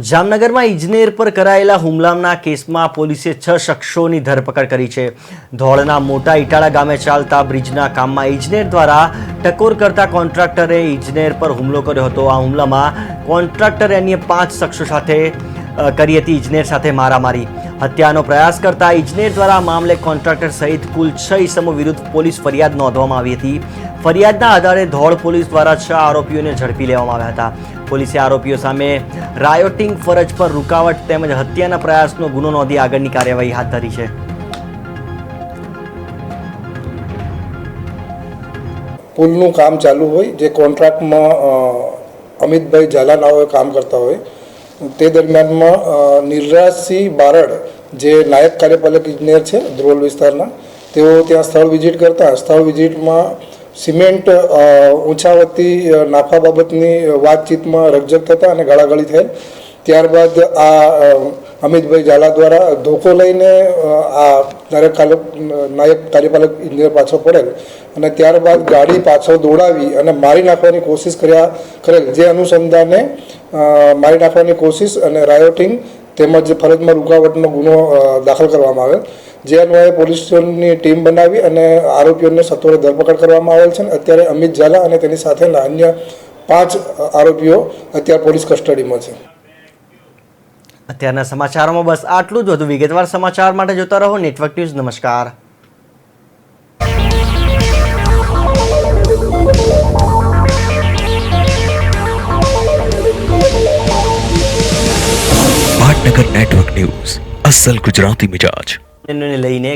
જામનગરમાં ઇજનેર પર કરાયેલા હુમલાના કેસમાં પોલીસે 6 શખ્સોની ધરપકડ કરી છે। ધોળના મોટા ઇટાળા ગામે ચાલતા બ્રિજના કામમાં ઇજનેર દ્વારા ટકોર કરતા કોન્ટ્રાક્ટરે ઇજનેર પર હુમલો કર્યો હતો। આ હુમલામાં કોન્ટ્રાક્ટરે અન્ય 5 શખ્સો સાથે કરી હતી ઇજનેર સાથે મારામારી। હત્યાનો પ્રયાસ કરતા ઇજનેર દ્વારા મામલે કોન્ટ્રાક્ટર સહિત કુલ 6 ઇસમો વિરુદ્ધ પોલીસ ફરિયાદ નોંધવામાં આવી હતી। ફરિયાદના આધારે ધોળ પોલીસ દ્વારા 6 આરોપીઓને ઝડપી લેવામાં આવ્યા હતા। પોલીસે આરોપીઓ સામે રાયોટિંગ, ફરજ પર રૂકાવટ તેમજ હત્યાના પ્રયાસનો ગુનો નોંધી આગળની કાર્યવાહી હાથ ધરી છે। પુલનું કામ ચાલુ હોય, જે કોન્ટ્રાક્ટમાં અમિતભાઈ ઝાલા નાઓએ કામ કરતા હોય, તે દરમિયાનમાં નિર્રાજસિંહ બારડ, જે નાયબ કાર્યપાલક ઇજનેર છે ધ્રોલ વિસ્તારના, તેઓ ત્યાં સ્થળ વિઝિટ કરતા સ્થળ વિઝિટમાં સિમેન્ટ ઊંચાવતી નાફા બાબતની વાતચીતમાં રકઝક થતા અને ગાળાગાળી થયેલ। ત્યારબાદ આ અમિતભાઈ ઝાલા દ્વારા ધોકો લઈને આ નાયબ કાર્યપાલક ઇજનેર પાછળ પડેલ અને ત્યારબાદ ગાડી પાછળ દોડાવી અને મારી નાખવાની કોશિશ કરેલ, જે અનુસંધાને મારી નાખવાની કોશિશ અને રાયોટિંગ તેમજ ફરજમાં રૂકાવટનો ગુનો દાખલ કરવામાં આવેલ, જે અન્વયે પોલીસની ટીમ બનાવી અને આરોપીઓને સત્વરે ધરપકડ કરવામાં આવેલ છે। અત્યારે અમિત ઝાલા અને તેની સાથેના અન્ય 5 આરોપીઓ અત્યારે પોલીસ કસ્ટડીમાં છે। અત્યારના સમાચારોમાં બસ આટલું જ। વધુ વિગતવાર સમાચાર માટે જોતા રહો નેટવર્ક ન્યૂઝ। નમસ્કાર। પાટનગર નેટવર્ક ન્યૂઝ, અસલ ગુજરાતી મિજાજ લઈને